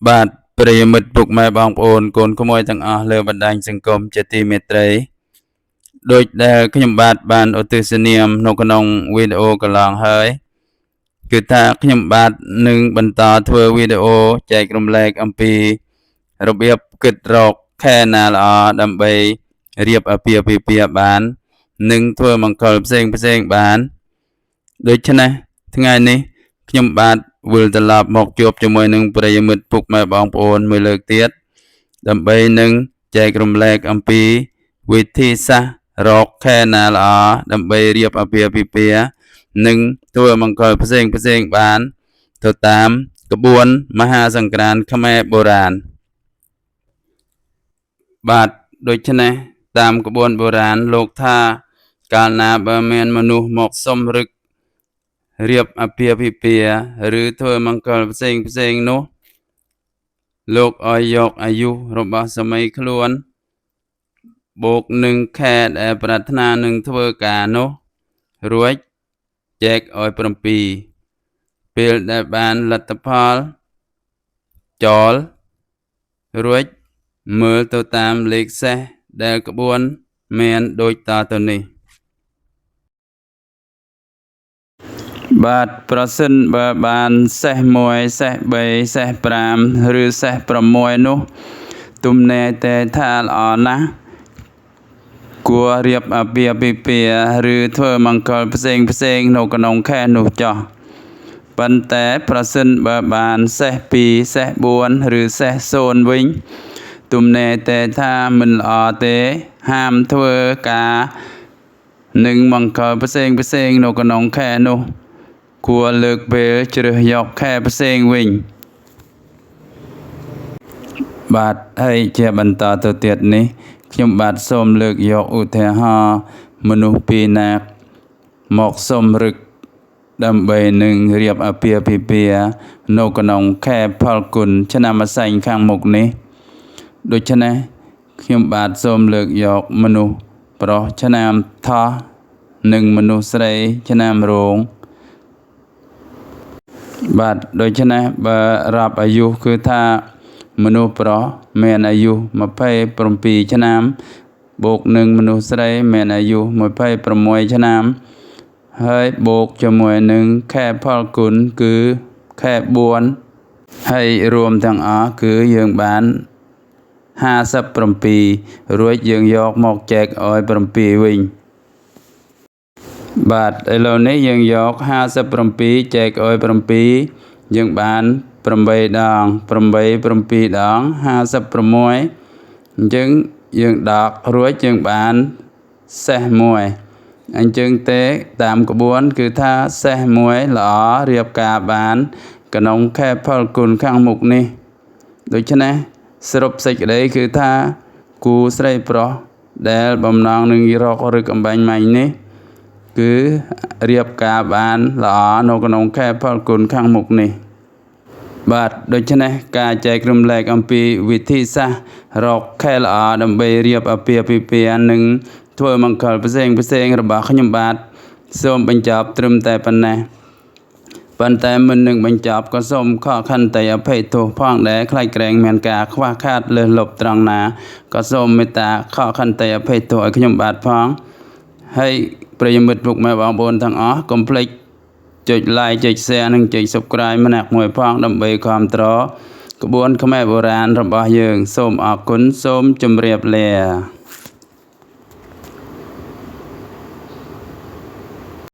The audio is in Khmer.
បាទប្រិយមិត្តពុកម៉ែបងប្អូនកូនក្មួយទាំងអស់លើបណ្ដាញសង្គមជាទីមេត្រីដូចដែលខ្ញុំបាទបានឧទ្ទិសនាមនៅក្នុងវីដេអូកន្លងហើយគឺថាខ្ញុំបាទនឹងបន្តធ្វើវីដេអូចែករំលែកអំពីរបៀបគិតរកខែណាល្អដើម្បីរៀបអាពាហ៍ពិពាហ៍បាននិងធ្វើមង្គលផ្សេងបានដូច្នេះថ្ងៃនេះខ្ញុំបាទវិលត្រឡប់មកជួបជាមួយនឹងប្រិយមិត្តពុកម៉ែបងប្អូនមួយលើកទៀតដើម្បីនឹងចែករំលែកអំពីវិធីសាស្ត្ររកខែណាល្អដើម្បីរៀបអាពាហ៍ពិពាហ៍និងធ្វើមង្គលផ្សេងបានទៅតាមក្បួនមហាសង្ក្រាន្តខ្មែរបុរាណបាទដូច្នេះតាមក្បួនបុរាណលោកថាកាលណាបើមានមនុស្សមកសុំរឹករៀបអាពាហ៍ពិពាហ៍ឬធ្វើមង្គលផ្សេងនោះលោកឲ្យយកអាយុរបស់ស្មីខ្លួនបូកនឹងខែដែលប្រាថ្នានឹងធ្វើការនោះរួចចែកឲ្យ7ពេលដែលបានលទ្ធផលចោលរួចមើលទៅតាមលេខសេសដែលក្បួនមានដូចតទៅនេះបាទប្រសិនបើបានសេស1សេស3សេស5ឬសេស6នោះទំនេរតែថាល្អណាស់គួររៀបអាពាហ៍ពិពាហ៍ឬធ្វើមង្គលផ្សេងនៅក្នុងខែនោះចោះប៉ុន្តែប្រសិនបើបានសេស2សេស4ឬសេស0វិញទំនេរតែថាមិនល្អទេហាមធ្វើការនិងមង្គលផ្សេងនៅក្នុងខែនោះគួរលើកពេលជ្រើសយកខែផ្សេងវិញបាទហើយជាបន្តទៅទៀតនេះខ្ញុំបាទសូមលើកយកឧទាហរណ៍មនុស្សពីរនាក់មកសុំរឹកដើម្បីនឹងរៀបអាពាហ៍ពិពាហ៍នៅក្នុងខែផលគុណឆ្នាំម្សាញ់ខាងមុខនេះដូច្នេះខ្ញុំបាទសូមលើកយកមនុស្សប្រុសឆ្នាំថោះនិងមនុស្សស្រីឆ្នាំរោងបាទដូច្នេះបើរាប់អាយុគឺថាមនុស្សប្រុសមានអាយុ27ឆ្នាំបូកនឹងមនុស្សស្រីមានអាយុ26ឆ្នាំហើយបូកជាមួយនឹងខែផលគុណគឺខែ4ហើយរួមទាំងអស់គឺយើងបាន57រួចយើងយកមកចែកឲ្យ7វិញបាទឥឡូវនេះយើងយក57ចែកឲ្យ7យើងបាន8ដង8 7ដង56អញ្ចឹងយើងដករួចយើងបានសេស1អញ្ចឹងទេតាមក្បួនគឺថាសេស1ល្អរៀបការបានក្នុងខែផលគុណខាងមុខនេះដូច្នេះសរុបសេចក្តីគឺថាគូស្រីប្រុសដែលបំណងនឹងរកឬអំបញ្ញមាញ់នេះគឺរៀបការបានល្អនៅក្នុងខែផលគុណខាងមុខនេះបាទដូច្នេះការចែករំលែកអំពីវិធីសាស្ត្ររកខែល្អដើម្បីរៀបអាពាហ៍ពិពាហ៍និងធ្វើមង្គលផ្សេងរបស់ខ្ញុំបាទសូមបញ្ចប់ត្រឹមតែប៉ុណ្ណេះប៉ុន្តែមុននឹងបញ្ចប់ក៏សូមខកខន្តីអភ័យទោសផងដែរខ្លាចក្រែងមានការខ្វះខាតលើសលប់ត្រង់ណាក៏សូមមេត្តាខកខន្តីអភ័យទោសឲ្យខ្ញុំបាទផងហើយប្រិយមិត្តពុកម៉ែបងប្អូនទាំងអស់កុំភ្លេចចុច like ចុច share និងចុច subscribe ម្នាក់មួយផងដើម្បីគាំទ្រក្បួនខ្មែរបុរាណរបស់យើងសូមអរគុណសូមជម្រាបលា